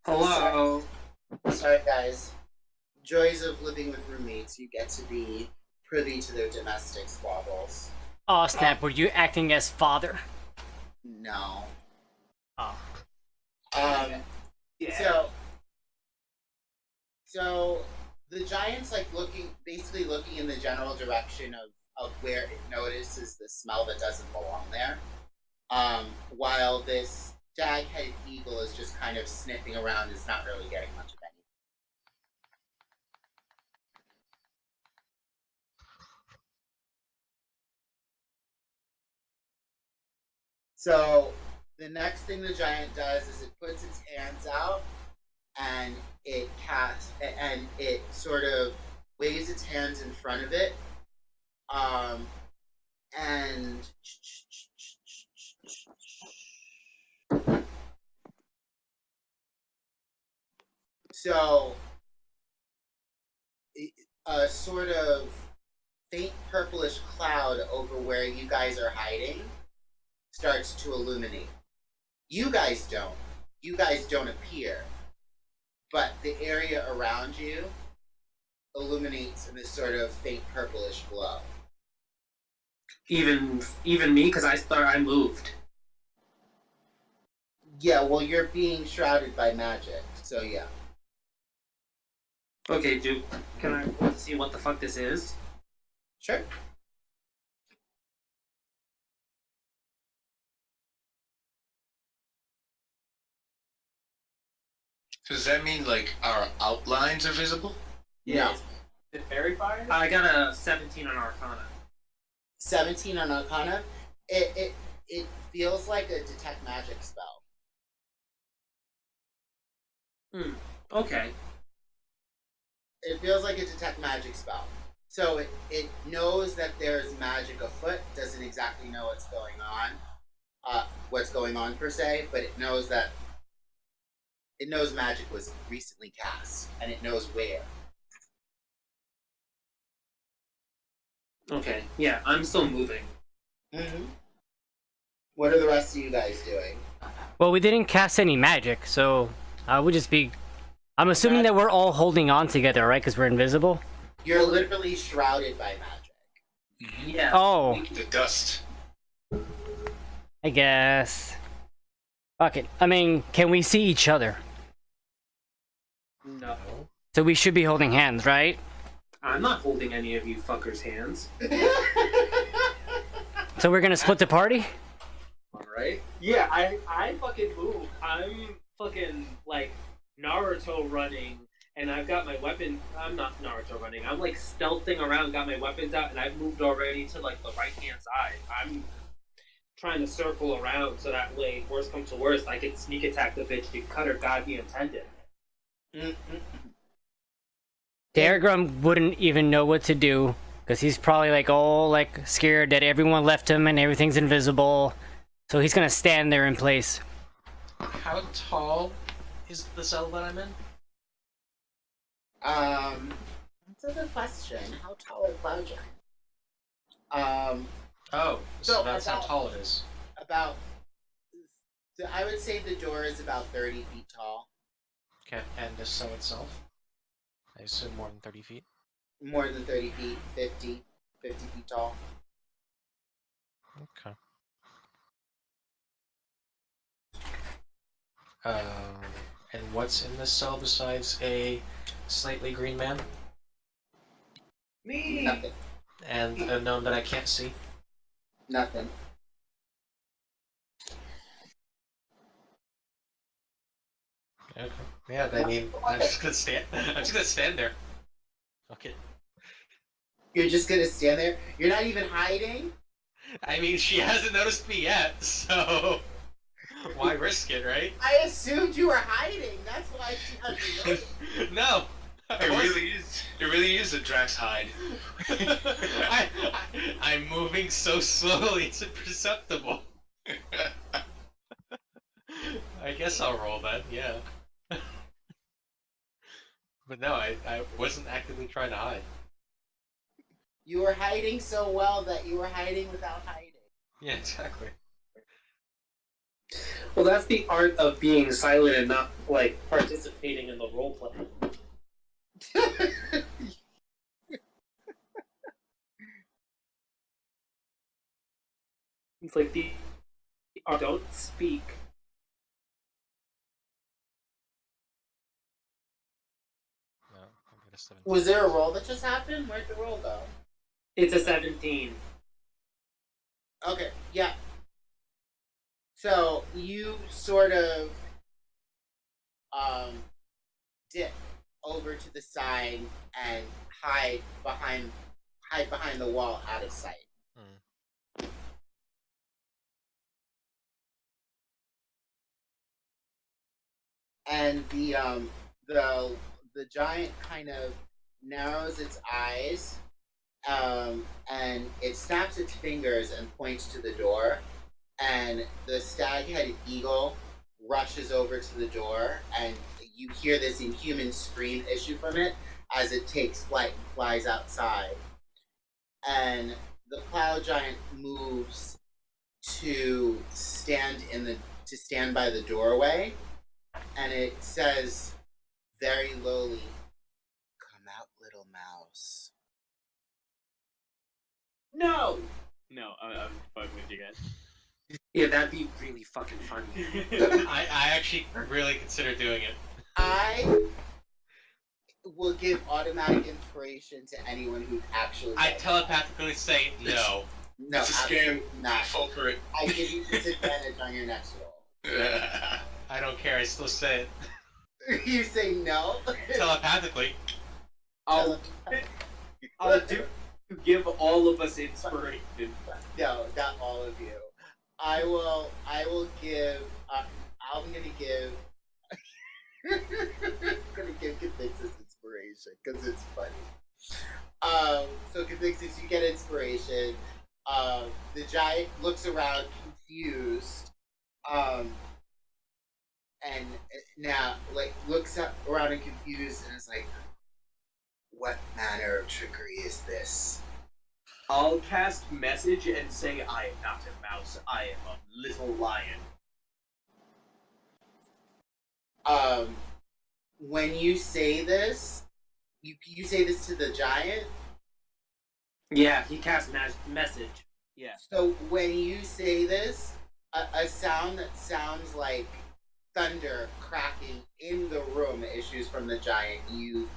Hello. Sorry, guys. Joys of living with roommates. You get to be privy to their domestic squabbles. Oh snap! Were you acting as father? No. Oh. Yeah. So the giant's like basically looking in the general direction of where it notices the smell that doesn't belong there. While this jag-headed eagle is just kind of sniffing around, is not really getting much of anything. So the next thing the giant does is it puts its hands out and it sort of waves its hands in front of it. And so a sort of faint purplish cloud over where you guys are hiding starts to illuminate. You guys don't appear, but the area around you illuminates in this sort of faint purplish glow. Even me, because I thought I moved. Yeah, well, you're being shrouded by magic, so yeah. Okay, dude, can I see what the fuck this is? Sure. Does that mean, like, our outlines are visible? Yeah. Is it fairy fire? I got a 17 on Arcana. 17 on Arcana? It feels like a detect magic spell. Okay. It feels like a detect magic spell. So it knows that there's magic afoot, doesn't exactly know what's going on per se, but it knows magic was recently cast, and it knows where. Okay, yeah, I'm still moving. Mm-hmm. What are the rest of you guys doing? Well, we didn't cast any magic, so I would just be. I'm assuming that we're all holding on together, right? Because we're invisible. You're literally shrouded by magic. Mm-hmm. Yeah. Oh. The dust. I guess. Fuck it. I mean, can we see each other? No. So we should be holding hands, right? I'm not holding any of you fuckers' hands. So we're gonna split the party? Alright. Yeah, I fucking move. I'm fucking, like, Naruto running, and I've got my weapon. I'm not Naruto running. I'm, like, stealthing around, got my weapons out, and I've moved already to, like, the right-hand side. I'm trying to circle around so that way, worst comes to worst, I can sneak attack the bitch to cut her goddamn tendon. Daergram wouldn't even know what to do, because he's probably like scared that everyone left him and everything's invisible. So he's gonna stand there in place. How tall is the cell that I'm in? That's a good question. How tall is Cloud Giant? Oh, so that's how tall it is. I would say the door is about 30 feet tall. Okay, and the cell itself? I assume more than 30 feet? More than 30 feet, 50 feet tall. Okay. And what's in this cell besides a slightly green man? Me! Nothing. And a gnome that I can't see? Nothing. Okay. Yeah, I mean, I'm just gonna stand there. Okay. You're just gonna stand there? You're not even hiding? I mean, she hasn't noticed me yet, so why risk it, right? I assumed you were hiding. That's why she hasn't noticed. No. It really is a Drax hide. I'm moving so slowly, it's imperceptible. I guess I'll roll that, yeah. But no, I wasn't actively trying to hide. You were hiding so well that you were hiding without hiding. Yeah, exactly. Well, that's the art of being silent and not like participating in the role play. It's like the art don't speak. No, I'll get a 17. Was there a roll that just happened? Where'd the roll go? It's a 17. Okay, yeah. So you sort of dip over to the side and hide behind the wall out of sight. And the giant kind of narrows its eyes, and it snaps its fingers and points to the door, and the stag-headed eagle rushes over to the door, and you hear this inhuman scream issue from it as it takes flight and flies outside. And the plow giant moves to stand by the doorway, and it says very lowly, "Come out, little mouse." No! No, I'm fucking with you guys. Yeah, that'd be really fucking funny. I actually really consider doing it. I will give automatic inspiration to anyone who actually. I telepathically say no. No, It's a scam. absolutely not. Fall for it. I give you disadvantage on your next roll. I don't care, I still say it. You say no? Telepathically. I'll do give all of us inspiration. No, not all of you. I will give. I'm gonna give. I'm gonna give Convixus inspiration because it's funny. So Convixus, you get inspiration. The giant looks around confused. And now looks up around and confused and is like, "What manner of trickery is this?" I'll cast message and say I am not a mouse, I am a little lion. When you say this, you say this to the giant. Yeah, he cast message. Yeah. So when you say this, a sound that sounds like thunder cracking in the room issues from the giant. You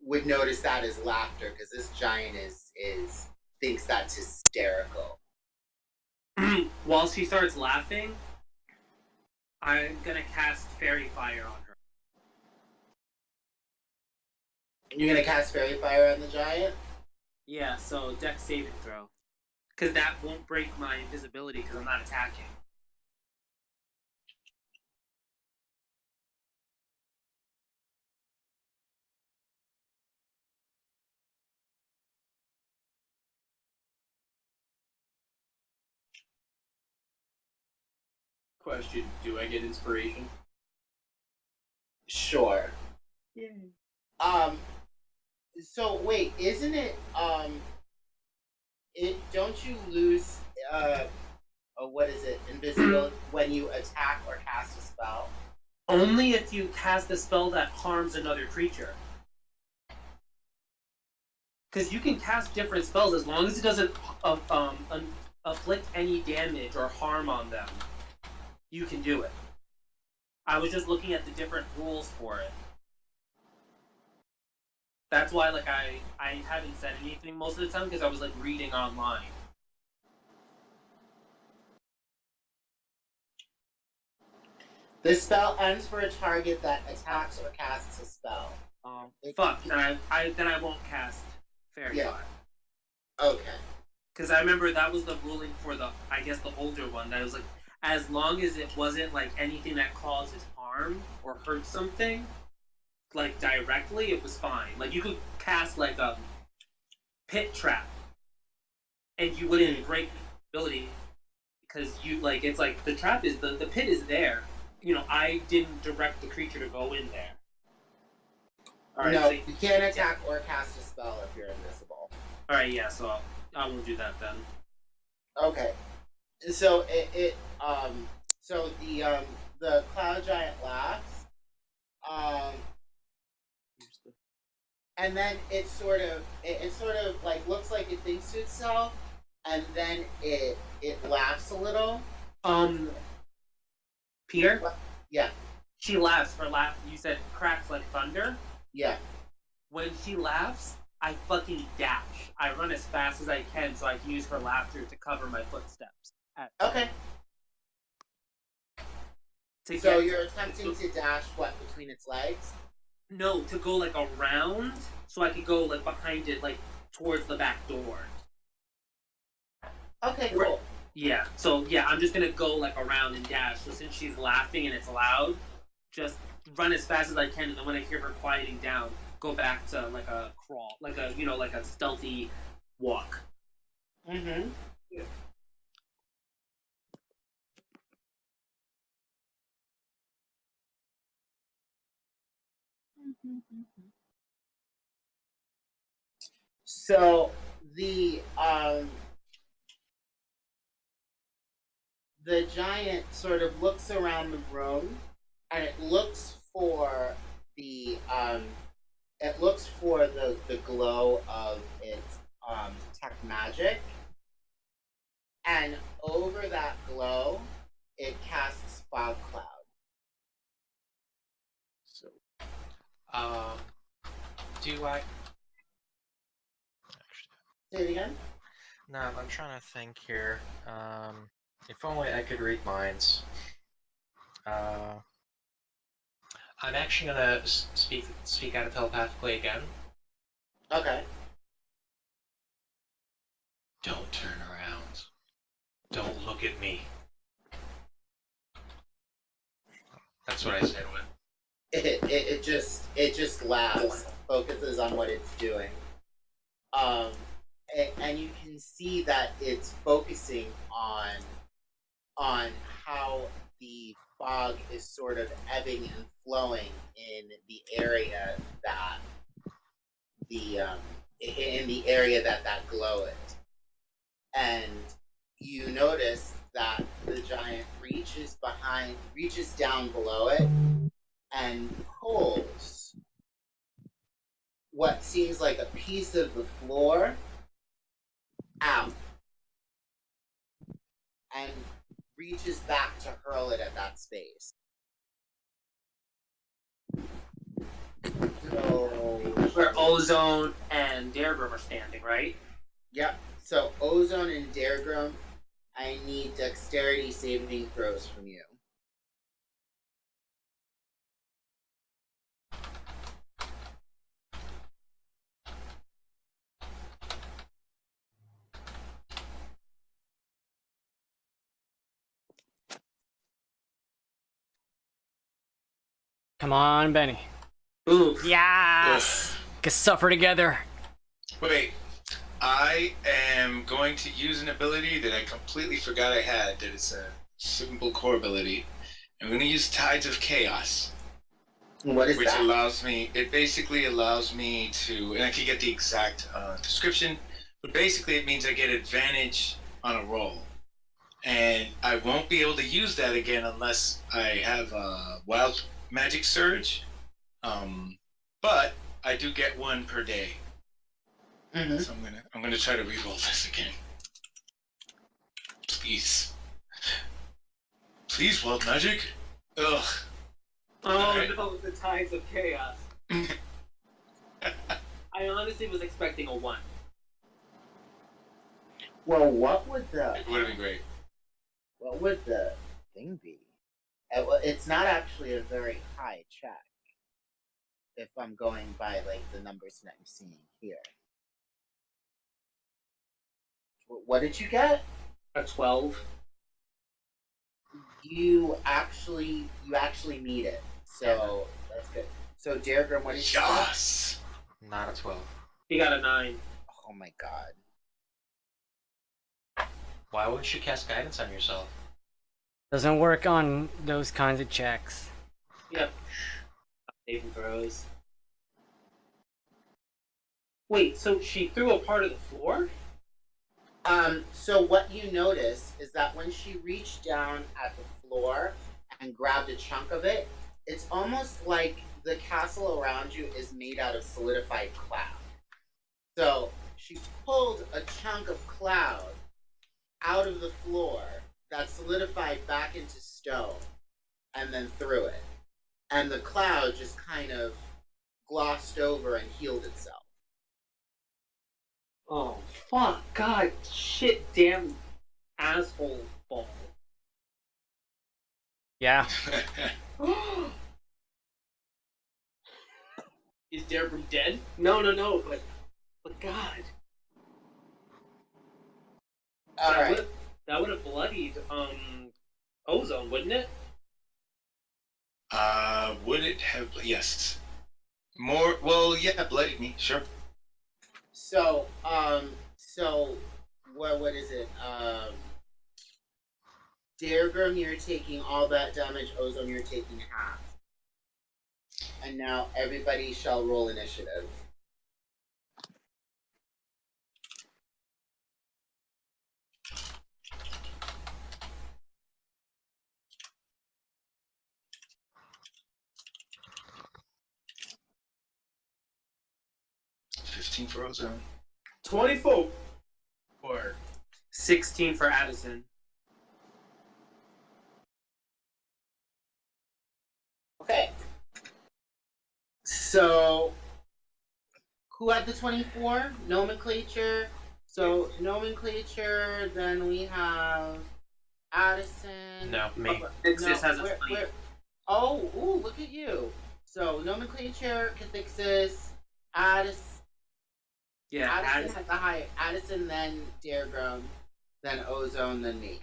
would notice that as laughter because this giant is thinks that's hysterical. While she starts laughing, I'm gonna cast Fairy Fire on her. You're gonna cast Fairy Fire on the giant? Yeah, so Dex saving throw. Because that won't break my invisibility because I'm not attacking. Question, do I get inspiration? Sure. Yay. So wait, isn't it don't you lose what is it, invisibility when you attack or cast a spell? Only if you cast a spell that harms another creature. Because you can cast different spells as long as it doesn't afflict any damage or harm on them. You can do it. I was just looking at the different rules for it. That's why, like, I haven't said anything most of the time because I was like reading online. The spell ends for a target that attacks or casts a spell. Fuck. Then I won't cast Fairy Fire. Okay. Because I remember that was the ruling for the older one. That was like, as long as it wasn't like anything that causes harm or hurt something, like directly, it was fine. Like you could cast like a pit trap, and you wouldn't break the ability because you like it's like the trap is the pit is there. You know, I didn't direct the creature to go in there. All right, no, so you can't attack or cast a spell if you're invisible. All right, yeah, so I won't do that then. Okay, so So the cloud giant laughs, and then it sort of like looks like it thinks to itself, and then it laughs a little. Peter? Yeah. She laughs. Her laugh, you said, cracks like thunder. Yeah. When she laughs, I fucking dash. I run as fast as I can so I can use her laughter to cover my footsteps. Okay. So you're attempting to dash what, between its legs? No, to go like around so I could go like behind it, like towards the back door. Okay, cool. Yeah, so yeah, I'm just gonna go like around and dash. So since she's laughing and it's loud, just run as fast as I can, and then when I hear her quieting down, go back to like a crawl, like a like a stealthy walk. Mm-hmm. Yeah. So the giant sort of looks around the room, and it looks for the glow of its tech magic, and over that glow, it casts fog cloud. So, do I? Say it again. No, I'm trying to think here. If only I could read minds. I'm actually gonna speak out telepathically again. Okay. Don't turn around. Don't look at me. That's what I said when. It just laughs, focuses on what it's doing. And you can see that it's focusing on how the fog is sort of ebbing and flowing in the area that that glow is. And you notice that the giant reaches down below it and pulls what seems like a piece of the floor out and reaches back to hurl it at that space. So Where Ozone and Daergram are standing, right? yep. So Ozone and Daergram, I need dexterity saving throws from you. Come on, Benny. Ooh. Yes! Can suffer together. Wait, I am going to use an ability that I completely forgot I had, that it's a simple core ability. I'm going to use Tides of Chaos. What is which that? it basically allows me to, and I can get the exact description, but basically it means I get advantage on a roll. And I won't be able to use that again unless I have a Wild Magic Surge. But I do get one per day. Mm-hmm. So I'm gonna try to reroll this again. Please, Wild Magic. Ugh. Oh Right. no, the Tides of Chaos. I honestly was expecting a 1. Well, what would the It would have been great. thing be? It's not actually a very high check. If I'm going by like the numbers that I'm seeing here. What did you get? A 12. You actually meet it. So that's good. So Daergram, what did you get? Yes. Not a 12. He got a 9. Oh my god. Why wouldn't you cast guidance on yourself? Doesn't work on those kinds of checks. Yep. Saving throws. Wait, so she threw a part of the floor? So what you notice is that when she reached down at the floor and grabbed a chunk of it, it's almost like the castle around you is made out of solidified cloud. So she pulled a chunk of cloud out of the floor that solidified back into stone and then threw it. And the cloud just kind of glossed over and healed itself. Oh, fuck. God, shit, damn asshole ball. Yeah. Is Daergram dead? No, but God. Alright. That would have bloodied, Ozone, wouldn't it? Would it have? Yes. More. Well, yeah, bloodied me. Sure. So what is it? Daergram, you're taking all that damage. Ozone, you're taking half. And now everybody shall roll initiative. $15 for Ozone. 24. 16 for Addison. Okay. So, who had the 24? Nomenclature. So, Nomenclature, then we have Addison. No, me. Nixis has a 20. Oh, ooh, look at you. So, Nomenclature, Cathixis, Addison. Yeah, Addison has the high. Addison, then Daergram, then Ozone, then me.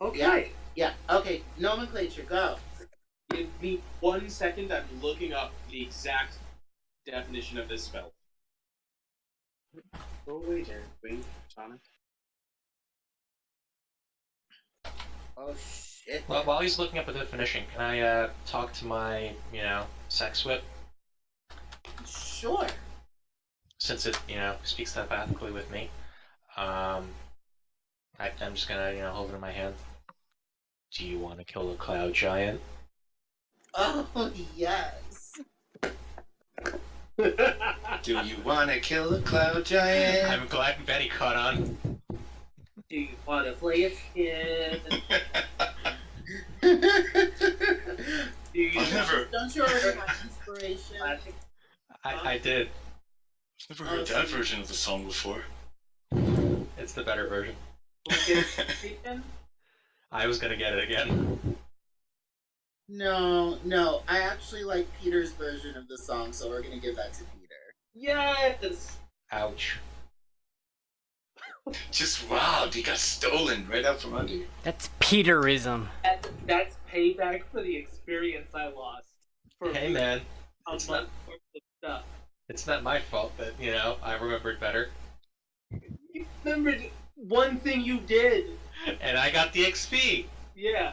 Okay. Yeah, okay. Nomenclature, go. Give me 1 second. I'm looking up the exact definition of this spell. Go away, Jared. Wait, Sonic. Oh, shit. Well, while he's looking up a definition, can I talk to my, sex whip? Sure. Since it, speaks telepathically with me. I'm just gonna, hold it in my hand. Do you want to kill a cloud giant? Oh, yes. Do you want to kill a cloud giant? I'm glad Betty caught on. Do you want to play a kid? Do I've never, Don't you already have inspiration? I did. I've never heard that version of the song before. It's the better version. Will we get inspiration? I was gonna get it again. No. I actually like Peter's version of the song, so we're gonna give that to Peter. Yes! Ouch. Just robbed. He got stolen right out from under you. That's Peterism. That's payback for the experience I lost. For Hey man, a month worth of stuff. it's not my fault that, I remembered better. You remembered one thing you did. And I got the XP! Yeah,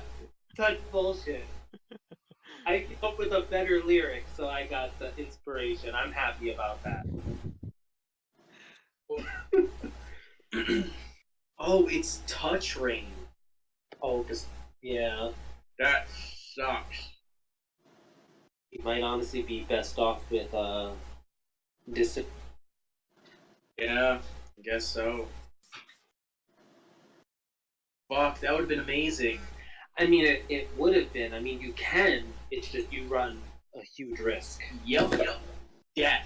such bullshit. I came up with a better lyric, so I got the inspiration. I'm happy about that. Oh, it's touch rain. Oh, yeah, That sucks. you might honestly be best off with Yeah, I guess so. Fuck, that would have been amazing. I mean, it would have been. I mean, you can. It's just you run a huge risk. Yep. Yeah.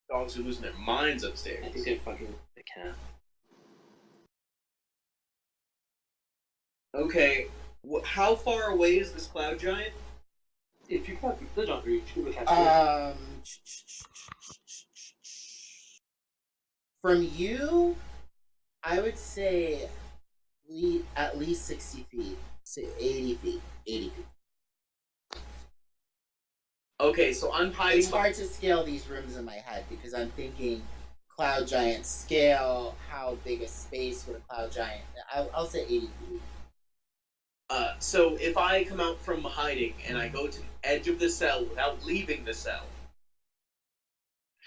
Dogs are losing their minds upstairs. I think they can. Okay, how far away is this cloud giant? If you got the jump reach, you would have to. From you, I would say at least 60 feet. Say 80 feet. 80 feet. Okay, so I'm hiding. It's hard to scale these rooms in my head because I'm thinking cloud giant scale, how big a space would a cloud giant... I'll say 80 feet. So if I come out from hiding and I go to the edge of the cell without leaving the cell,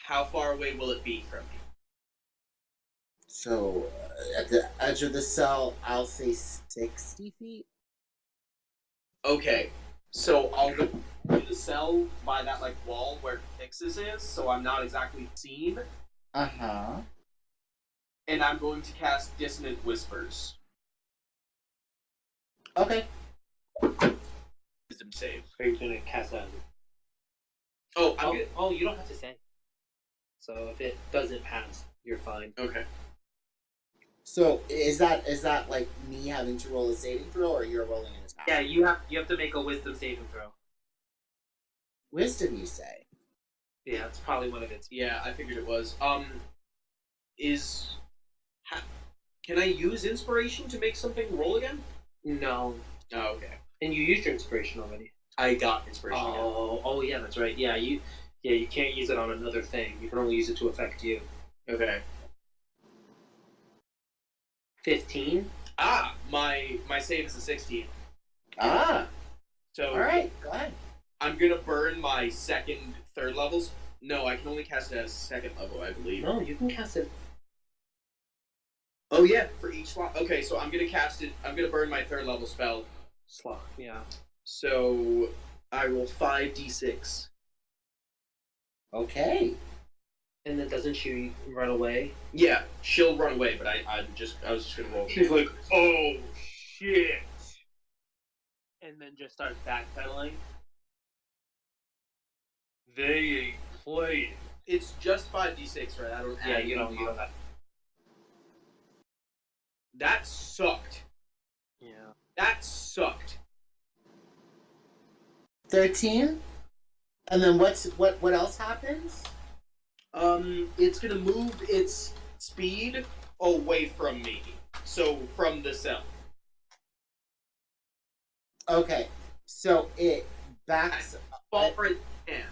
how far away will it be from me? So, at the edge of the cell, I'll say 60 feet. Okay, so I'll go to the cell by that like wall where Nix's is, so I'm not exactly seen, Uh-huh. and I'm going to cast Dissonant Whispers. Okay. Wisdom save. Are you gonna cast that? Oh, I'm good. Oh, you don't have to say. So if it doesn't pass, you're fine. Okay. So, is that like me having to roll a saving throw, or you're rolling an attack? Yeah, you have to make a wisdom saving throw. Wisdom, you say? Yeah, it's probably one of its. Yeah, I figured it was. Can I use inspiration to make something roll again? No, Oh, okay. and you used your inspiration already. I got inspiration again. Oh yeah, that's right. Yeah, you can't use it on another thing. You can only use it to affect you. Okay. 15. Ah, my save is a 16. Ah. So All right. Go ahead. I'm gonna burn my second, third levels. No, I can only cast it at second level, I believe. No, you can cast it. Oh yeah, for each slot. Okay, so I'm gonna cast it. I'm gonna burn my third level spell. Slot. Yeah. So I roll 5d6. Okay. And then doesn't she run away? Yeah, she'll run away, but I was just gonna roll. She's like, oh shit, and then just starts backpedaling. They ain't playing. It's just 5d6, right? I don't. Yeah, add you don't. anything You don't on. have. That sucked. Yeah. That sucked. 13. And then what else happens? It's gonna move its speed away from me. So from the cell. Okay. So it backs Far as it can.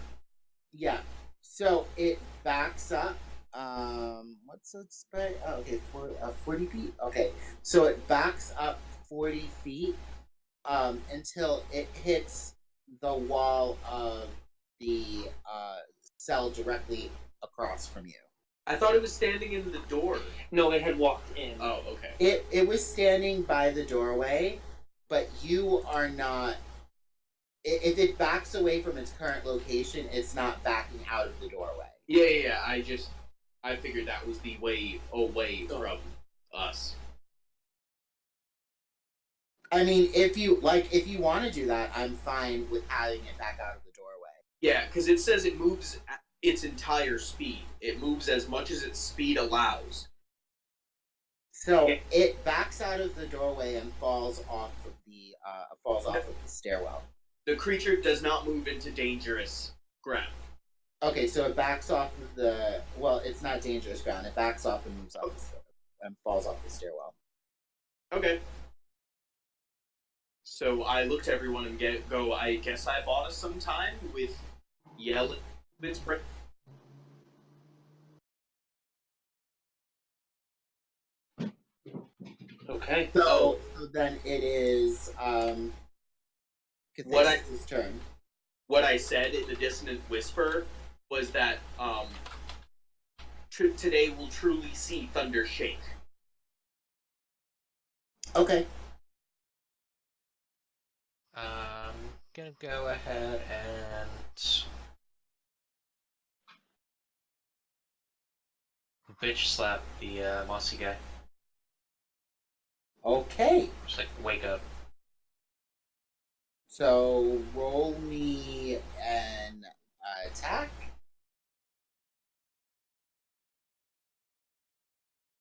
Yeah. So it backs up. What's its spread? Oh, okay, 40 feet. Okay. So it backs up 40 feet until it hits the wall of the cell directly across from you. I thought it was standing in the door. No, it had walked in. Oh, okay. It was standing by the doorway, but you are not. If it backs away from its current location, it's not backing out of the doorway. Yeah. I figured that was the way away from us. I mean, if you want to do that, I'm fine with having it back out of the doorway. Yeah, because it says it moves at its entire speed. It moves as much as its speed allows. So it backs out of the doorway and falls off of the stairwell. The creature does not move into dangerous ground. Okay, so it backs off of the. Well, it's not dangerous ground. It backs off and moves off and falls off the stairwell. Okay. So I look to everyone and go, I guess I bought us some time with yelling its break. Okay. So then it is What Cathasis' turn. What I said in the dissonant whisper was that today we'll truly see thunder shake. Okay. I'm gonna go ahead and bitch slap the mossy guy. Okay. Just like wake up. So roll me an attack.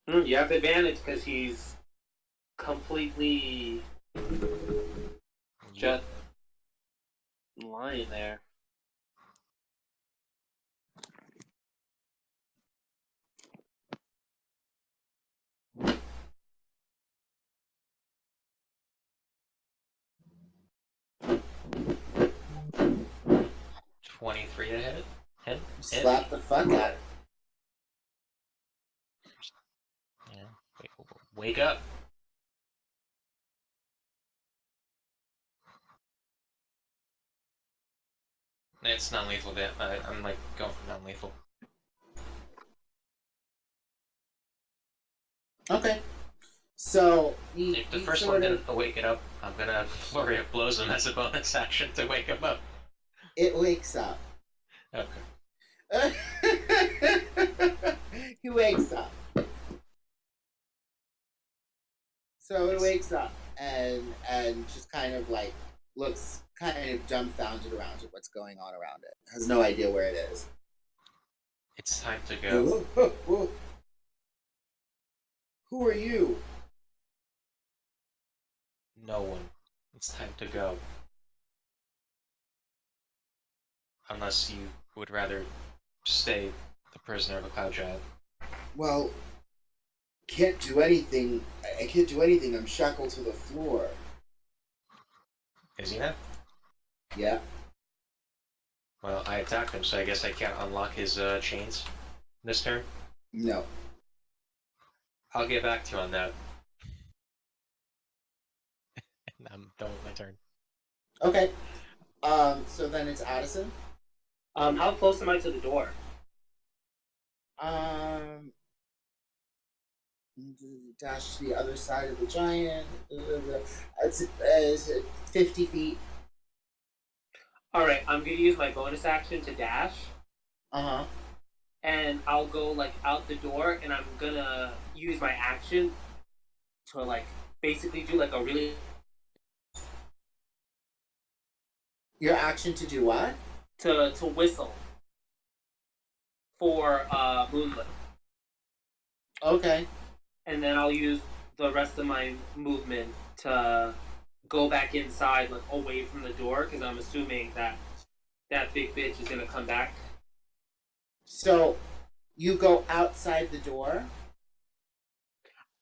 You have advantage because he's completely just lying there. $23 to hit. Hit. Slap the fuck out of it. Yeah. Wake up. It's non-lethal. I'm like going for non-lethal. Okay. So If the first one didn't wake it up, I'm gonna flurry of blows him as a bonus action to wake him up. it wakes up. Okay. He wakes up. So it wakes up and just kind of like looks kind of dumbfounded around it, what's going on around it. Has no idea where it is. It's time to go. Who are you? No one. It's time to go. Unless you would rather stay the prisoner of a cloud giant. Well, can't do anything. I can't do anything. I'm shackled to the floor. Is he now? Yeah. Well, I attacked him, so I guess I can't unlock his chains this turn. No. I'll get back to you on that. And I'm done with my turn. Okay. So then it's Addison. How close am I to the door? Dash to the other side of the giant. It's 50 feet. Alright, I'm gonna use my bonus action to dash. Uh-huh. And I'll go like out the door and I'm gonna use my action to like basically do like a really Your action to do what? to whistle for Moonlit. Okay. And then I'll use the rest of my movement to go back inside, like away from the door, because I'm assuming that that big bitch is gonna come back. So you go outside the door?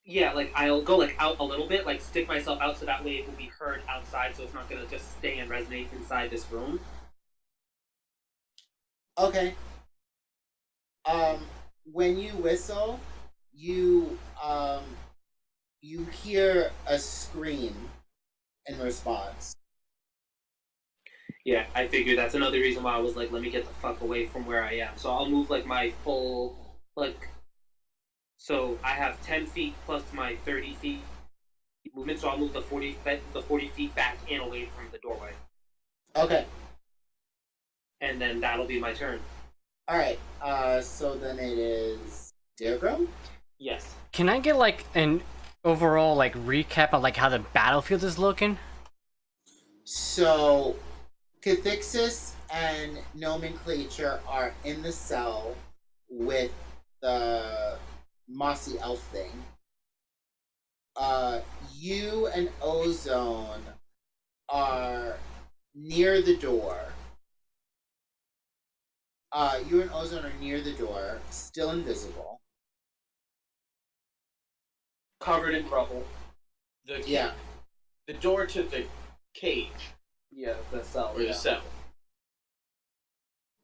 Yeah, like I'll go like out a little bit, like stick myself out so that way it will be heard outside, so it's not gonna just stay and resonate inside this room. Okay. When you whistle, you hear a scream in response. Yeah, I figured that's another reason why I was like, let me get the fuck away from where I am. So I'll move like my full, like, so I have 10 feet plus my 30 feet movement, so I'll move the 40 feet back and away from the doorway. Okay. And then that'll be my turn. Alright, so then it is Daergram? Yes. Can I get like an overall like recap of like how the battlefield is looking? So Cathixis and Gnomenclature are in the cell with the mossy elf thing. You and Ozone are near the door. You and Ozone are near the door, still invisible. Covered in rubble. Yeah. The door to the cage Yeah, the cell. or the cell.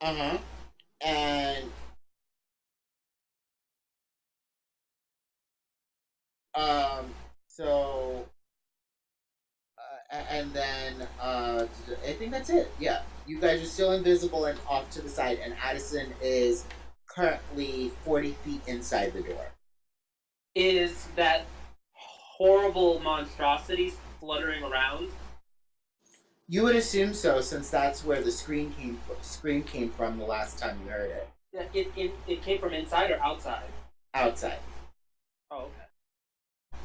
Uh-huh. And so and then I think that's it. Yeah. You guys are still invisible and off to the side, and Addison is currently 40 feet inside the door. Is that horrible monstrosity fluttering around? You would assume so, since that's where the scream came from the last time you heard it. Yeah, it came from inside or outside? Outside. Oh, okay.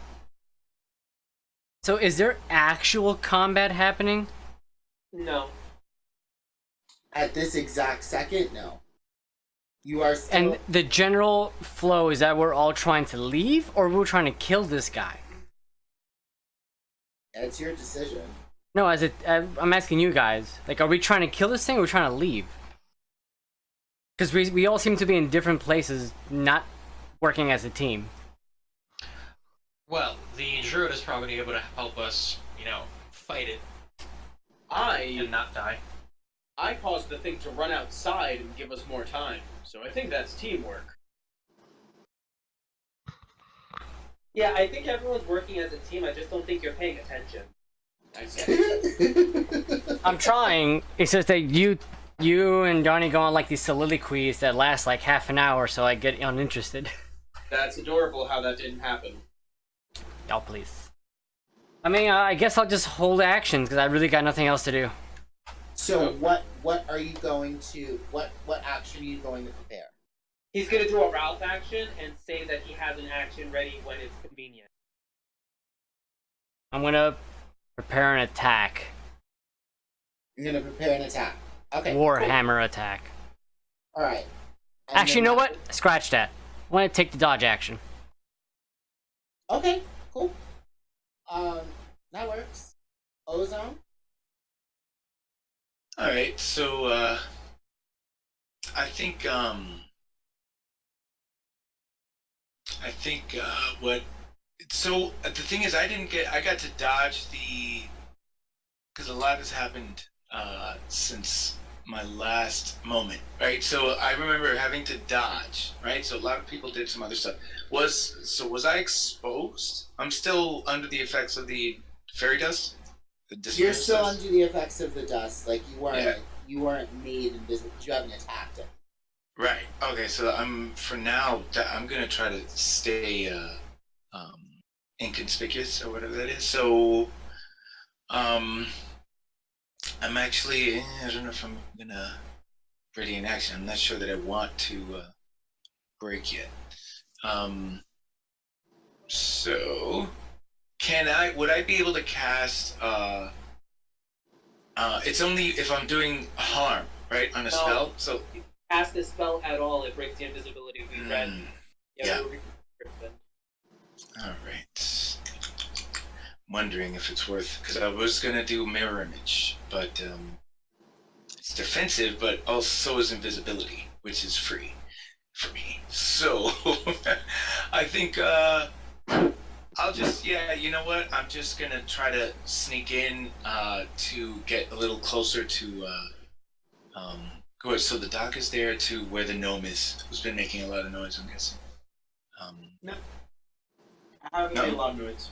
So is there actual combat happening? No. At this exact second, no. You are still... And the general flow is that we're all trying to leave, or we're trying to kill this guy? It's your decision. No, I'm asking you guys. Like, are we trying to kill this thing, or are we trying to leave? Because we all seem to be in different places, not working as a team. Well, the druid is probably able to help us, fight it and not die. I caused the thing to run outside and give us more time, so I think that's teamwork. Yeah, I think everyone's working as a team. I just don't think you're paying attention. I said. I'm trying. It's just that you and Donnie go on like these soliloquies that last like half an hour, so I get uninterested. That's adorable how that didn't happen. Oh, please. I mean, I guess I'll just hold actions because I really got nothing else to do. So what are you going to what action are you going to prepare? He's gonna do a Ralph action and say that he has an action ready when it's convenient. I'm gonna prepare an attack. You're gonna prepare an attack. Okay. Warhammer attack. All right. And Actually, you then know what? Scratch that. I want to take the dodge action. Okay. Cool. That works. Ozone. All right, so I think what. So the thing is, I got to dodge because a lot has happened since my last moment, right? So I remember having to dodge, right? So a lot of people did some other stuff. Was I exposed? I'm still under the effects of the fairy dust. You're still under the effects of the dust. Like Yeah. you weren't made invisible. You haven't attacked it. Right. Okay. So for now I'm gonna try to stay inconspicuous or whatever that is. So I'm actually I don't know if I'm gonna ready in action. I'm not sure that I want to break yet. So would I be able to cast it's only if I'm doing harm, right, on a spell? So Cast this spell at all, it breaks the invisibility we read. Yeah. We read the description. Alright. Wondering if it's worth, because I was gonna do mirror image, but it's defensive, but also is invisibility, which is free for me. So I think I'll just, you know what? I'm just gonna try to sneak in to get a little closer to good. So the dock is there to where the gnome is, who's been making a lot of noise, I'm guessing. No. I haven't made a lot of noise.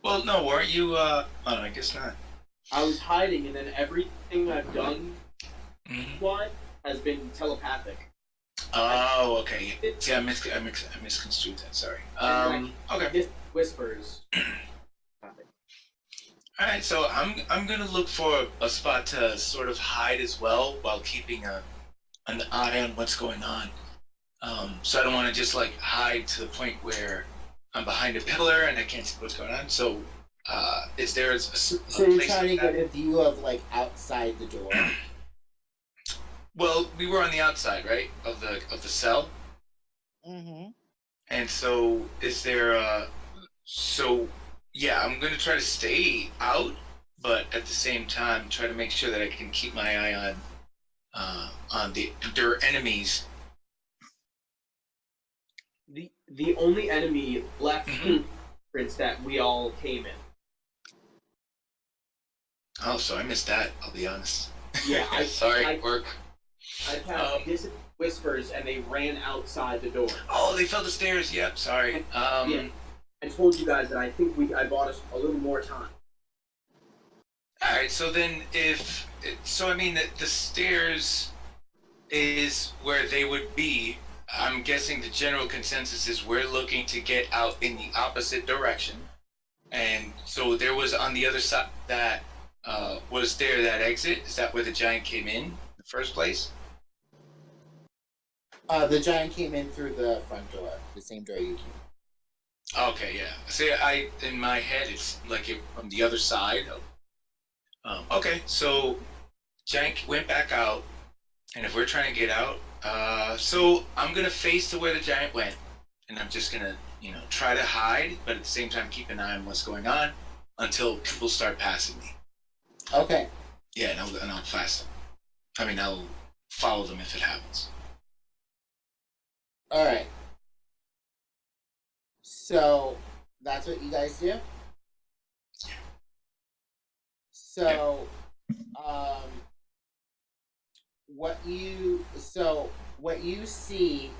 Well, no, weren't you? Oh, no, I guess not. I was hiding, and then everything I've done Mm-hmm. has been telepathic. Oh, okay. See, I misconstrued that. Sorry. Okay. Just whispers. All right. So I'm gonna look for a spot to sort of hide as well, while keeping an eye on what's going on. So I don't want to just like hide to the point where I'm behind a pillar and I can't see what's going on. So, is there a So you're place trying to like that? get a view of like outside the door. Well, we were on the outside, right, of the cell, Mm-hmm. and so is there? So yeah, I'm gonna try to stay out, but at the same time try to make sure that I can keep my eye on their enemies. The only enemy left Mhm. prince that we all came in. Oh, so I missed that. I'll be honest. Yeah, Sorry, work. I passed whispers, and they ran outside the door. Oh, they fell the stairs. Yep. Sorry. Yeah. I told you guys that I think I bought us a little more time. All right. So then, I mean that the stairs is where they would be. I'm guessing the general consensus is we're looking to get out in the opposite direction, and so there was on the other side that was there that exit. Is that where the giant came in the first place? The giant came in through the front door, the same door you came. Okay, yeah. See, in my head it's like it from the other side. Okay, so giant went back out, and if we're trying to get out, so I'm gonna face to where the giant went, and I'm just gonna, try to hide, but at the same time keep an eye on what's going on until people start passing me. Okay. Yeah, and I'll pass them. I mean, I'll follow them if it happens. All right. So that's what you guys do. So, what you see,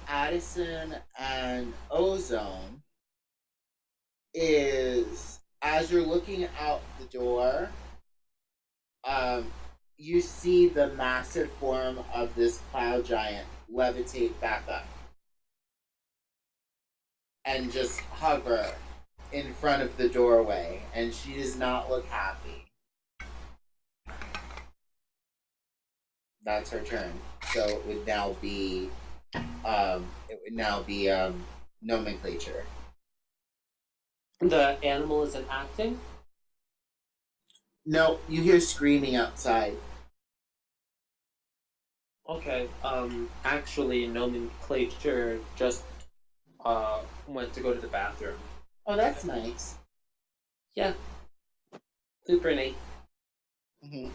Addison and Ozone, is as you're looking out the door, you see the massive form of this cloud giant levitate back up. and just hover in front of the doorway, and she does not look happy. That's her turn. So it would now be nomenclature. The animal isn't acting? No, you hear screaming outside. Okay, actually, Nomenclature just, went to go to the bathroom. Oh, that's nice. Yeah. Super neat. Mm-hmm.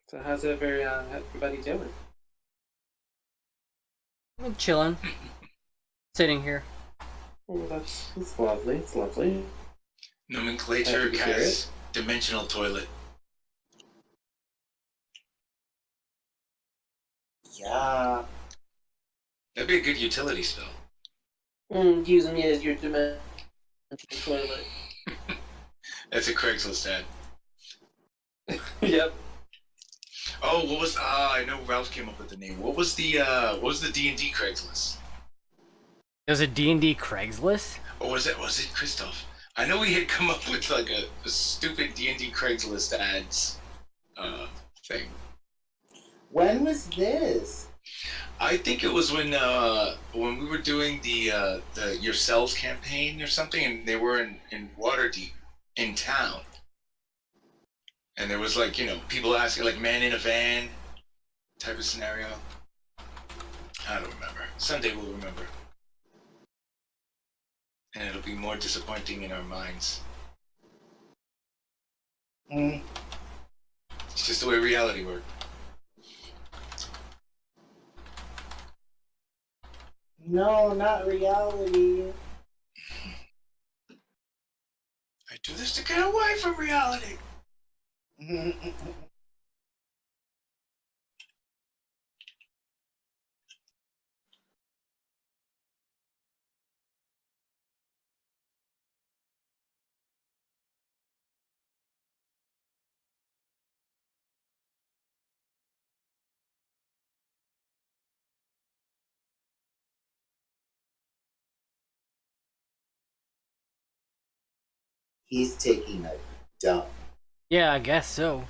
So how's everybody doing? I'm chilling. Sitting here. Oh, that's lovely. It's lovely. Nomenclature Happy to hear casts dimensional toilet. Yeah. That'd be a good utility spell. Using it as your dimensional toilet. That's a Craigslist ad. Yep. Oh, what was? I know Ralph came up with the name. What was the D&D Craigslist? There's a D&D Craigslist? Or was it Krzysztof? I know we had come up with like a stupid D&D Craigslist ads thing. When was this? I think it was when we were doing the Yourselves campaign or something, and they were in Waterdeep in town, and there was like people asking like man in a van type of scenario. I don't remember. Someday we'll remember, and it'll be more disappointing in our minds. Mm. It's just the way reality works. No, not reality. I do this to get away from reality. He's taking a dump. Yeah, I guess so.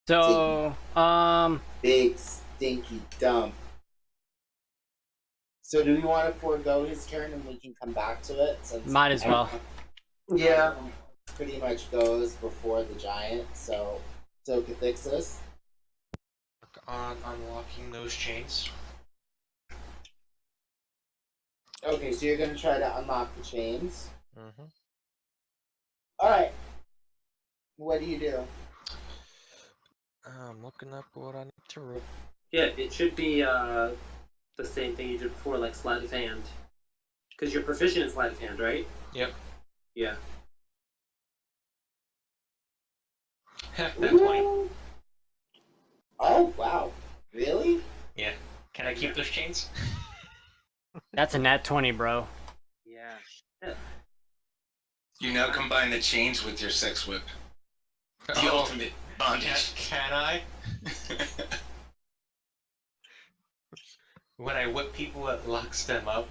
So, Big stinky dump. So do we want to forego his turn and we can come back to it? Since might as well. Yeah. pretty much goes before the giant, so Cathixis. Work on unlocking those chains. Okay, so you're gonna try to unlock the chains. Mm-hmm. Alright. What do you do? I'm looking up what I need to roll. Yeah, it should be the same thing you did before, like sleight of hand. Because you're proficient in sleight of hand, right? Yep. Yeah. That 20. Oh, wow. Really? Yeah. Can I keep those chains? That's a nat 20, bro. Yeah. You now combine the chains with your sex whip. The Oh, ultimate bondage. Can I? When I whip people, it locks them up.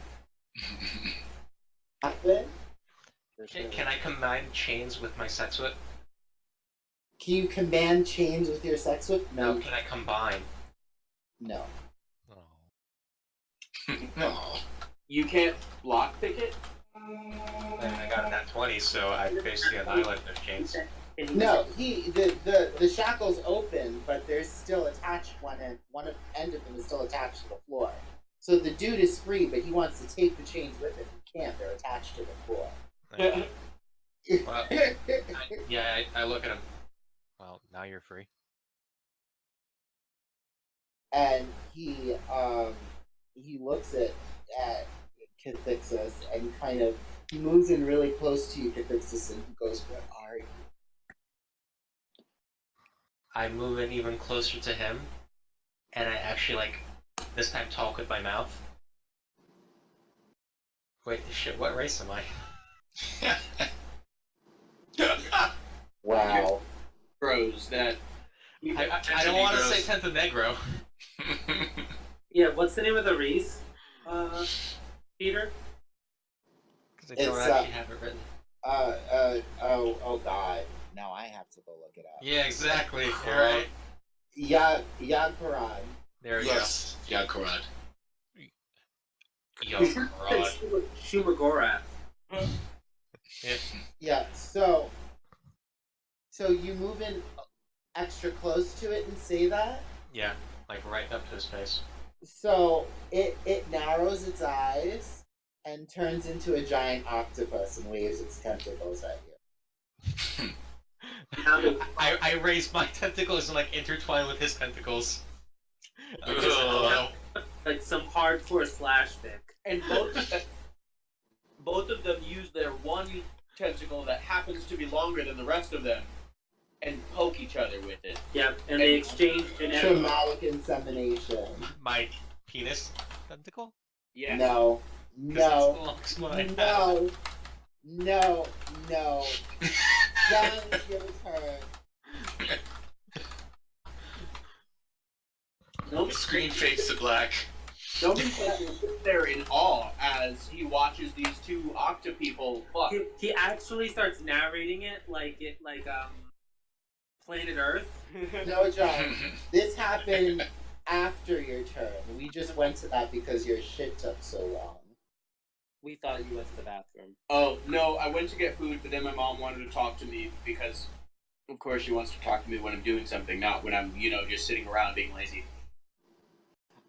Happen? Can I combine chains with my sex whip? Can you command chains with your sex whip? No, can I combine? No. Oh. No. You can't lockpick it? And I got a nat 20, so I basically annihilate those chains. No, the shackle's open, but there's still attached one end of them is still attached to the floor. So the dude is free, but he wants to take the chains with him. He can't, they're attached to the floor. Well, I look at him. Well, now you're free. And he looks at Cathixis and he moves in really close to you, Cathixis, and he goes, "Where are you?" I move in even closer to him, and I actually, this time talk with my mouth. Wait, shit, what race am I? Wow. Bros, that I don't want to say Tenth Negro. Yeah, what's the name of the race, Peter? Because I It's, don't actually have it written. oh god. Now I have to go look it up. Yeah, exactly. You're right. Khorad. There we Yes. Yeah, Khorad. go. Yo, Rod. Schumer Gorath. Yeah. Yeah, so you move in extra close to it and say that? Yeah, like right up to his face. So it narrows its eyes and turns into a giant octopus and waves its tentacles at you. I raise my tentacles and like intertwine with his tentacles. Like some hardcore slash fic. And both of them use their one tentacle that happens to be longer than the rest of them and poke each other with it. Yep, and they exchange genetic. Traumatic insemination. My penis tentacle? Yeah. No. 'Cause it's the longest one I have. No. John, it's your turn. Screen fades to black. Gnome-Clature sits there in awe as he watches these two octopeople fuck. He actually starts narrating it like Planet Earth. No, John. This happened after your turn. We just went to that because your shit took so long. We thought you went to the bathroom. Oh, no, I went to get food, but then my mom wanted to talk to me because, of course, she wants to talk to me when I'm doing something, not when I'm, just sitting around being lazy.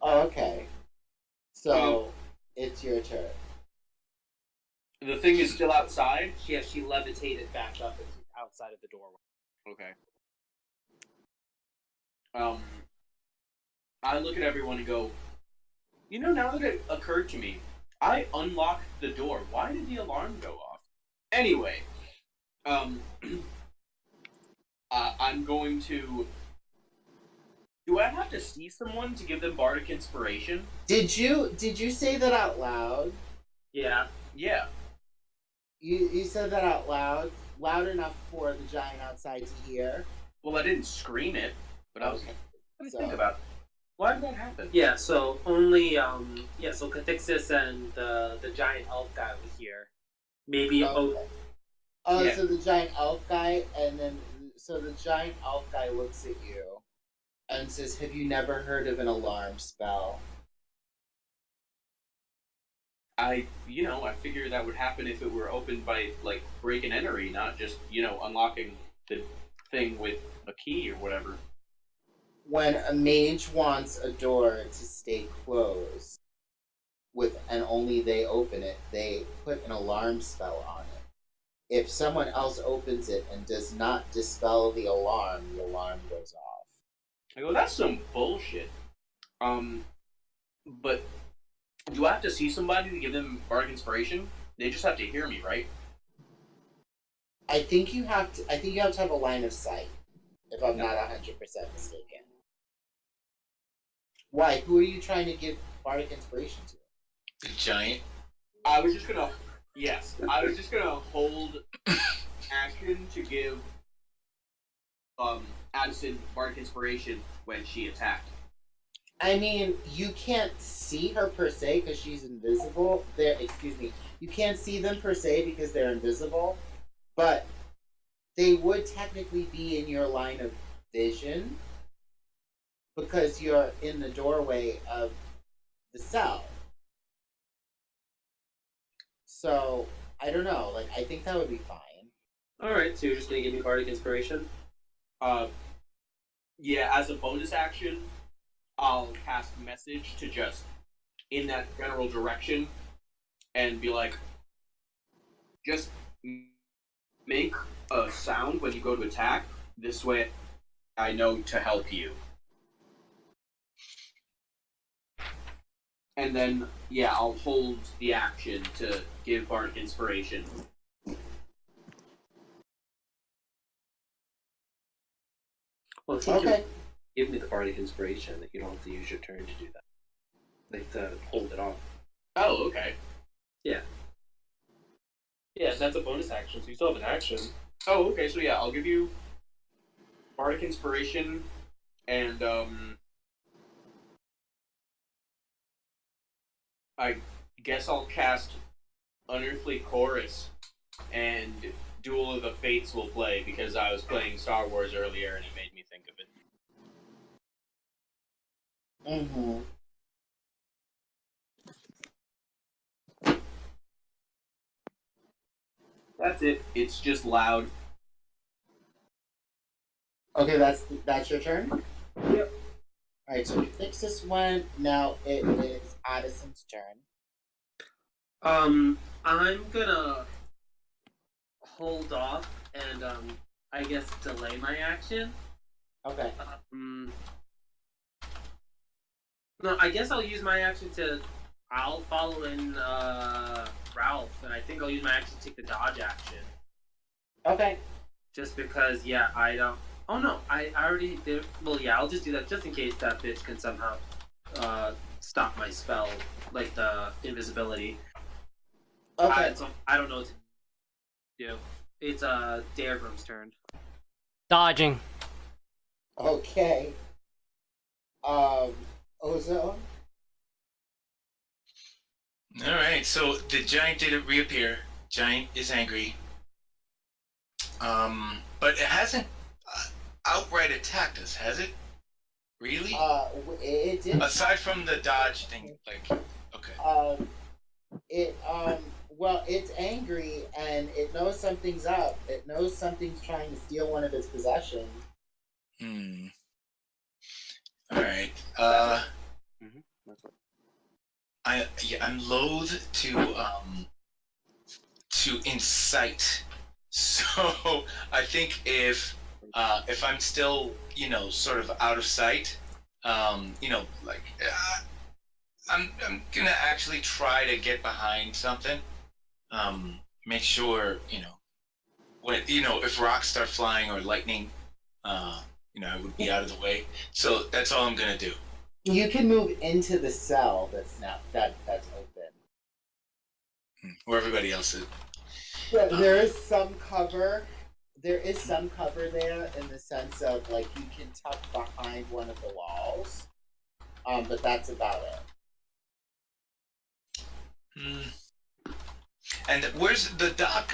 Oh, okay. So, it's your turn. The thing is still outside? Yeah, she levitated back up and outside of the doorway. Okay. I look at everyone and go, now that it occurred to me, I unlocked the door. Why did the alarm go off? Anyway, I'm going to... Do I have to see someone to give them bardic inspiration? Did you say that out loud? Yeah. Yeah. You said that out loud enough for the giant outside to hear. Well, I didn't scream it, but I was... Okay. Let me think about it. Why did that happen? Yeah, so only so Cathixis and the giant elf guy was here. Maybe Yeah. So the giant elf guy, so the giant elf guy looks at you and says, "Have you never heard of an alarm spell?" I figured that would happen if it were opened by, break and entry, not just, unlocking the thing with a key or whatever. When a mage wants a door to stay closed, and only they open it, they put an alarm spell on it. If someone else opens it and does not dispel the alarm goes off. I go, that's some bullshit. But do I have to see somebody to give them bardic inspiration? They just have to hear me, right? I think you have to have a line of sight, if I'm not 100% mistaken. Why? Who are you trying to give bardic inspiration to? The giant. I was just gonna hold action to give Addison bardic inspiration when she attacked. I mean, you can't see her per se because she's invisible. You can't see them per se because they're invisible, but they would technically be in your line of vision because you're in the doorway of the cell. So, I don't know. I think that would be fine. Alright, so you're just gonna give me bardic inspiration? Yeah, as a bonus action, I'll cast message to just in that general direction and be like, just make a sound when you go to attack. This way I know to help you. And then, I'll hold the action to give bardic inspiration. Well, if you Okay. can give me the bardic inspiration, that you don't have to use your turn to do that. To hold it off. Oh, okay. Yeah, that's a bonus action, so you still have an action. Oh, okay, so I'll give you bardic inspiration and I guess I'll cast Unearthly Chorus, and Duel of the Fates will play because I was playing Star Wars earlier and it made me think of it. Mm-hmm. That's it. It's just loud. Okay, that's your turn? Yep. Alright, so we fix this one. Now it is Addison's turn. I'm gonna hold off and I guess delay my action. Okay. No, I guess I'll use my action to. I'll follow in Ralph, and I think I'll use my action to take the dodge action. Okay. Just because, yeah, I don't. Oh no, I already did. Well, yeah, I'll just do that just in case that bitch can somehow stop my spell, like the invisibility. Okay. I don't know what to do. It's Daergram's turn. Dodging. Okay. Ozone? Alright, so the giant did reappear. Giant is angry. But it hasn't outright attacked us, has it? Really? It did. Aside from the dodge thing, like, okay. Well, it's angry and it knows something's up. It knows something's trying to steal one of its possessions. Alright. I'm loath to incite. So I think if I'm still, sort of out of sight, I'm gonna actually try to get behind something. Make sure, if rocks start flying or lightning, I would be out of the way. So that's all I'm gonna do. You can move into the cell that's open. Where everybody else is. But there is some cover. There is some cover there in the sense of like you can tuck behind one of the walls. But that's about it. And where's the doc?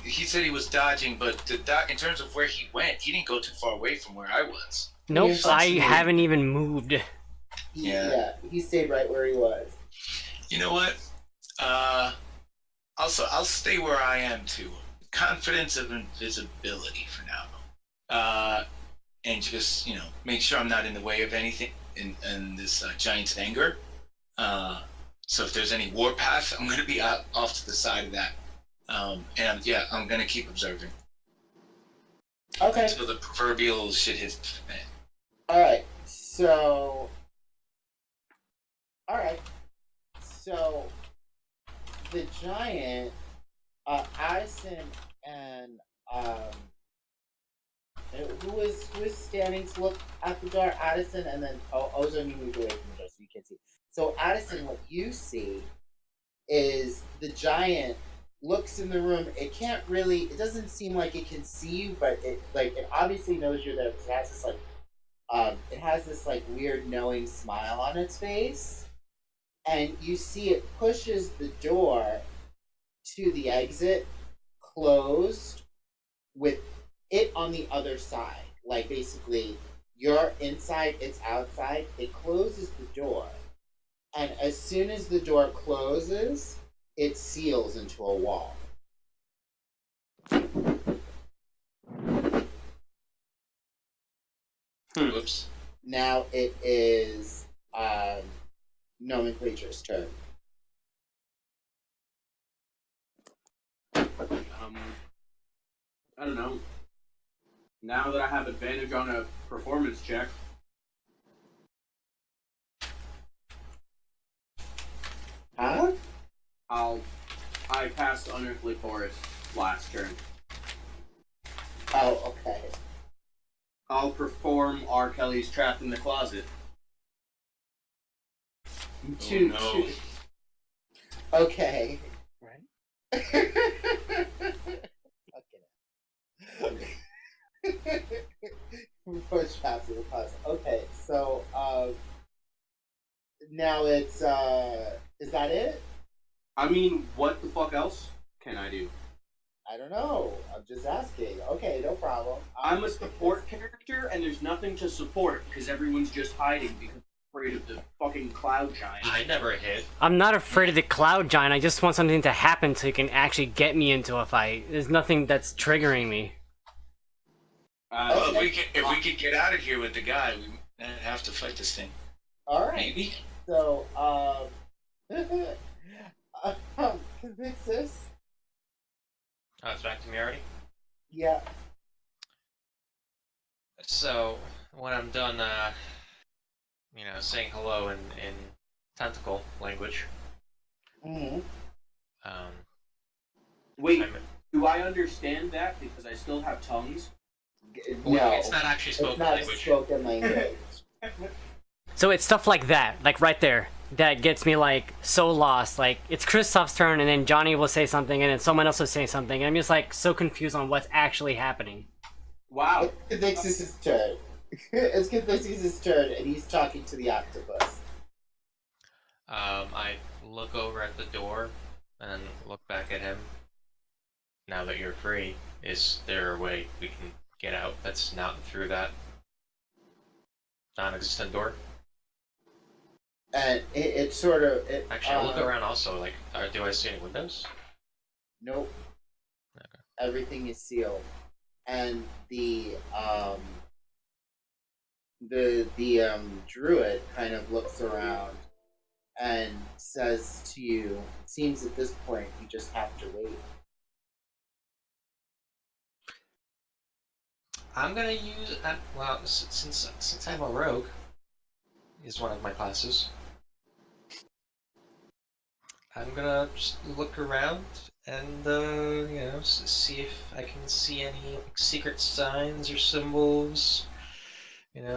He said he was dodging, but the doc, in terms of where he went, he didn't go too far away from where I was. Nope, I haven't even moved. Yeah, he stayed right where he was. You know what? I'll stay where I am too. Confidence of invisibility for now. And just make sure I'm not in the way of anything in this giant's anger. So if there's any warpath, I'm going to be off to the side of that. And I'm going to keep observing. Okay. Until the proverbial shit hits the fan. Alright, so the giant, Addison and who is standing to look at the door? Addison and then Ozone, you moved away from the door so you can't see. So Addison, what you see is the giant looks in the room. It doesn't seem like it can see you, but it obviously knows you're there because it has this weird knowing smile on its face. And you see it pushes the door to the exit closed with it on the other side. Like basically you're inside, it's outside. It closes the door. And as soon as the door closes, it seals into a wall. Whoops. Now it is Gnomenclature's turn. I don't know. Now that I have advantage on a performance check, Huh? I passed Unearthly Forest last turn. Oh, okay. I'll perform R. Kelly's Trapped in the Closet. No. Okay. Right. Push past the puzzle. Okay, so now it's is that it? I mean, what the fuck else can I do? I don't know. I'm just asking. Okay, no problem. I'm a support character, and there's nothing to support because everyone's just hiding because they're afraid of the fucking cloud giant. I never hit. I'm not afraid of the cloud giant. I just want something to happen so you can actually get me into a fight. There's nothing that's triggering me. Oh, if we could get out of here with the guy, we have to fight this thing. All right. Maybe. So Convixus. Oh, it's back to me already? Yeah. So, when I'm done, saying hello in tentacle language, Mm-hmm. Wait, I'm- do I understand that because I still have tongues? No, it's not actually spoken it's not language. spoken language. So it's stuff like that, like right there, that gets me like so lost. Like it's Krzysztof's turn, and then Johnny will say something, and then someone else will say something, and I'm just like so confused on what's actually happening. Wow. It's Convixus' turn. It's Convixus' turn, and he's talking to the octopus. I look over at the door and look back at him. Now that you're free, is there a way we can get out that's not through that non-existent door? And it sort of... Actually, I'll look around also. Like, do I see any windows? Nope. Okay. Everything is sealed. And the druid kind of looks around and says to you, it seems at this point you just have to wait. I'm gonna use since I'm a rogue, is one of my classes. I'm gonna just look around and see if I can see any secret signs or symbols,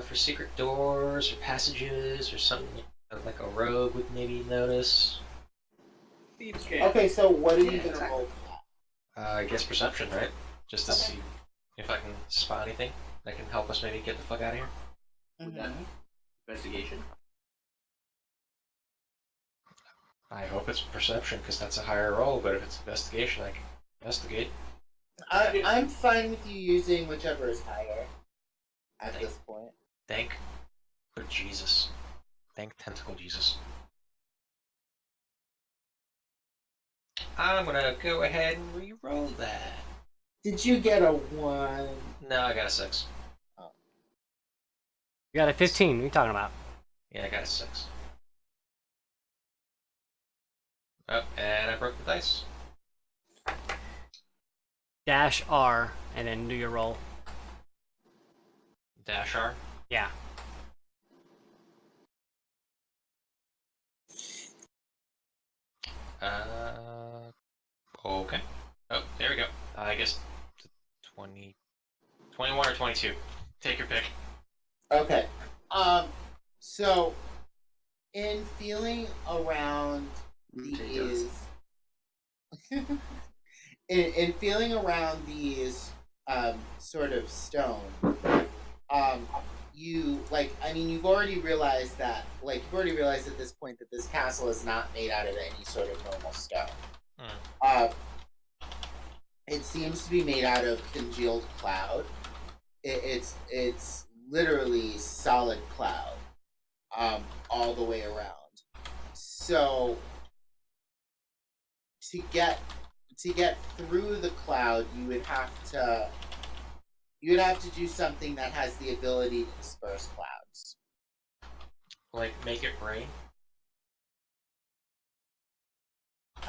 for secret doors or passages or something like a rogue would maybe notice. Okay, so what are you gonna roll? I guess perception, right? Just to see if I can spot anything that can help us maybe get the fuck out of here. Would that investigation? I hope it's perception, because that's a higher roll, but if it's investigation, I can investigate. I'm fine with you using whichever is higher at this point. Thank good Jesus. Thank Tentacle Jesus. I'm gonna go ahead and re-roll that. Did you get a 1? No, I got a 6. You got a 15. What are you talking about? Yeah, I got a 6. Oh, and I broke the dice. Dash R, and then do your roll. Dash R. Yeah. Okay. Oh, there we go. I guess 20, 21 or 22. Take your pick. Okay. So, in feeling around these... in feeling around these, sort of stone, you've already realized that, at this point that this castle is not made out of any sort of normal stone. It seems to be made out of congealed cloud. It's literally solid cloud, all the way around. So to get through the cloud, you would have to do something that has the ability to disperse clouds. Like, make it rain?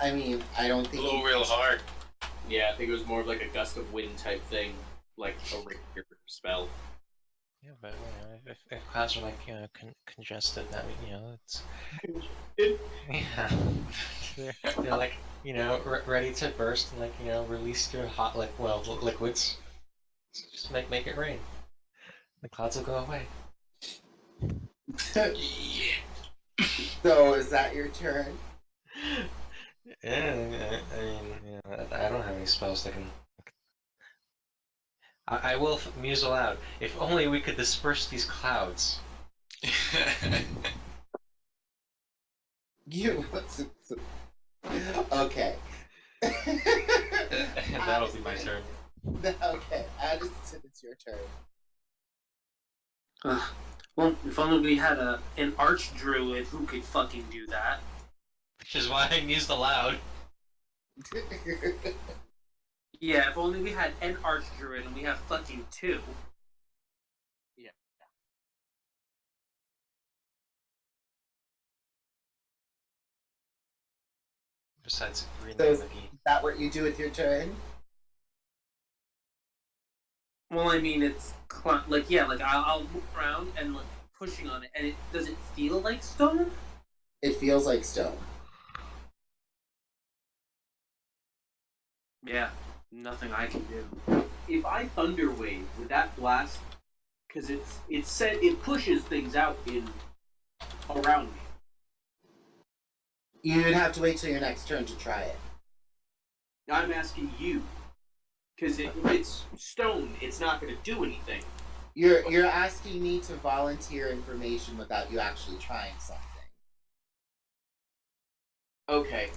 I mean, I don't think Blow real hard. Yeah, I think it was more of like a gust of wind type thing, like a rapier spell. Yeah, but if clouds are like congested, that it's yeah, they're like ready to burst and release their hot liquids. Just make it rain. The clouds will go away. Yeah. So is that your turn? Yeah, I mean, I don't have any spells that can. I will muse aloud. If only we could disperse these clouds. You. Okay. That'll be my turn. Okay, Addison, it's your turn. Well, if only we had an archdruid who could fucking do that. Which is why I mused aloud. Yeah, if only we had an archdruid and we have fucking 2. Yeah. Besides green So is McGee. that what you do with your turn? Well, I mean, it's like, yeah, like I'll move around and like pushing on it, and does it feel like stone? It feels like stone. Yeah, nothing I can do. If I thunder wave, would that blast? Because it pushes things out around me. You'd have to wait till your next turn to try it. I'm asking you, because if it's stone, it's not going to do anything. You're asking me to volunteer information without you actually trying something. Okay.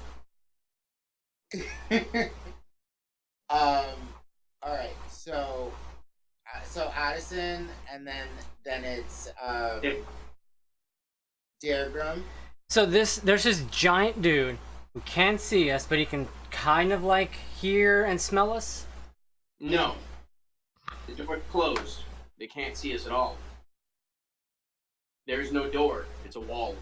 All right. So Addison, and then it's Daergram. So there's this giant dude who can't see us, but he can kind of like hear and smell us. No. The door's closed. They can't see us at all. There's no door. It's a wall.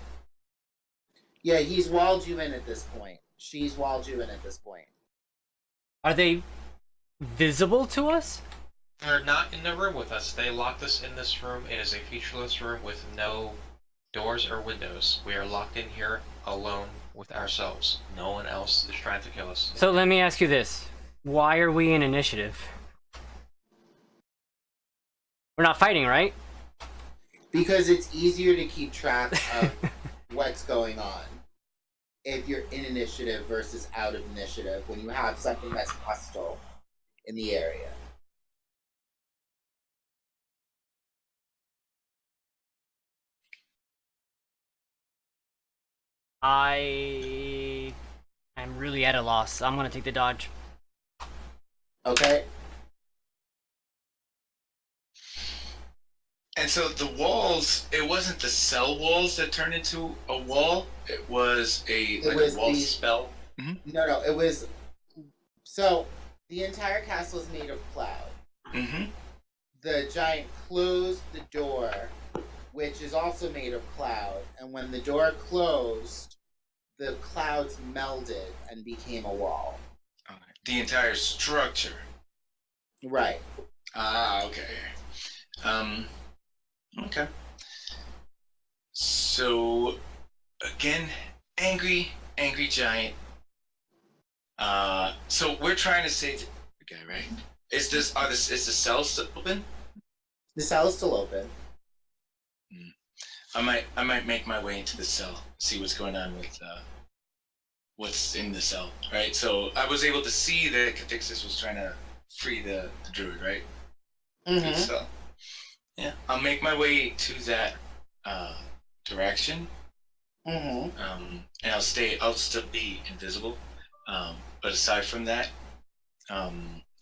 Yeah, he's walled you in at this point. She's walled you in at this point. Are they visible to us? They're not in the room with us. They locked us in this room. It is a featureless room with no doors or windows. We are locked in here alone with ourselves. No one else is trying to kill us. So let me ask you this. Why are we in initiative? We're not fighting, right? Because it's easier to keep track of what's going on if you're in initiative versus out of initiative when you have something that's hostile in the area. I'm really at a loss. I'm gonna take the dodge. Okay? And so the walls, it wasn't the cell walls that turned into a wall. It was a wall spell. No, it was... So, the entire castle is made of cloud. Mm-hmm. The giant closed the door, which is also made of cloud, and when the door closed, the clouds melded and became a wall. The entire structure. Right. Ah, okay. Okay. So, again, angry giant. So we're trying to save the guy, right? Is the cell still open? The cell is still open. I might make my way into the cell, see what's going on with what's in the cell, right? So I was able to see that Catixis was trying to free the druid, right? Mm-hmm. So yeah, I'll make my way to that direction. Mm-hmm. And I'll still be invisible. But aside from that,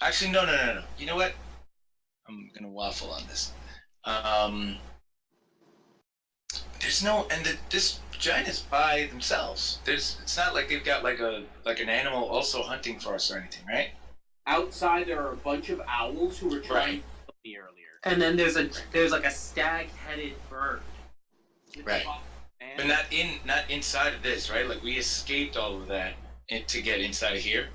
actually no. You know what? I'm gonna waffle on this. There's no, this giant is by themselves. It's not like they've got like an animal also hunting for us or anything, right? Outside, there are a bunch of owls who were trying to kill me earlier. And then there's like a stag-headed bird. Right. But not inside of this, right? Like we escaped all of that to get inside of here.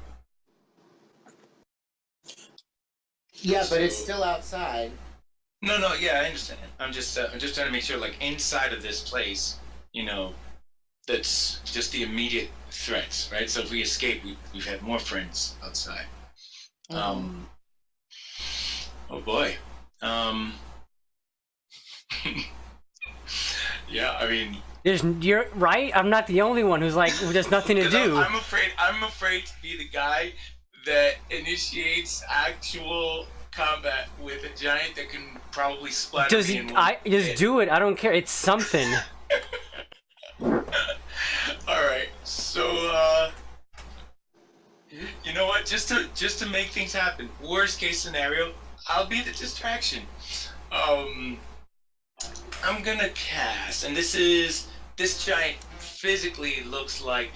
Yeah, but it's still outside. No, yeah, I understand. I'm just trying to make sure, like inside of this place, you know, that's just the immediate threats, right? So if we escape, we've had more friends outside. Mm-hmm. Oh boy. Yeah, I mean. You're right. I'm not the only one who's like, there's nothing to do. I'm afraid to be the guy that initiates actual combat with a giant that can probably splatter Just me in one just hit. do it. I don't care. It's something. Alright, so you know what? Just to make things happen, worst case scenario, I'll be the distraction. I'm gonna cast, and this giant physically looks like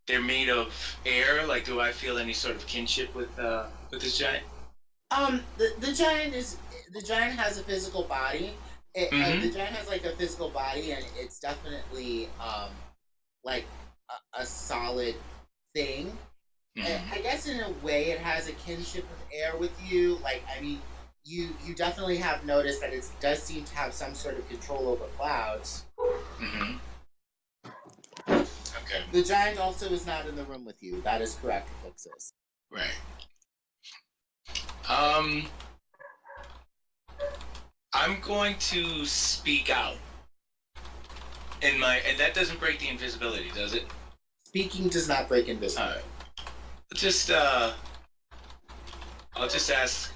they're made of air. Like, do I feel any sort of kinship with this giant? The giant has a physical body. The giant has like a physical body, and it's definitely like a solid thing. I guess in a way it has a kinship of air with you. Like, I mean, you definitely have noticed that it does seem to have some sort of control over clouds. Okay. The giant also is not in the room with you. That is correct, Alexis. Right. I'm going to speak out. And that doesn't break the invisibility, does it? Speaking does not break invisibility. I'll just ask,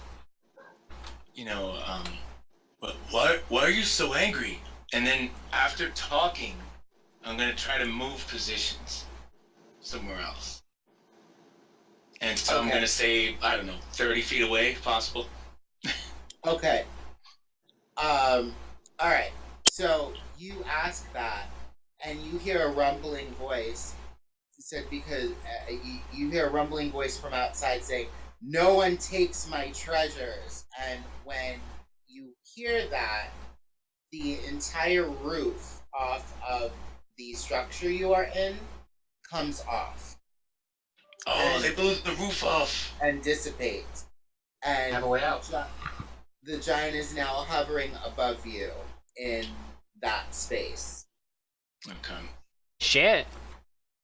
why are you so angry? And then after talking, I'm gonna try to move positions somewhere else. And so I'm gonna say, I don't know, 30 feet away, if possible. Okay. Alright. So you ask that, and you hear a rumbling voice. Said because you hear a rumbling voice from outside saying, "No one takes my treasures." And when you hear that, the entire roof off of the structure you are in comes off. Oh, they blew the roof off. And dissipates. And Have a way out. The giant is now hovering above you in that space. Okay. Shit.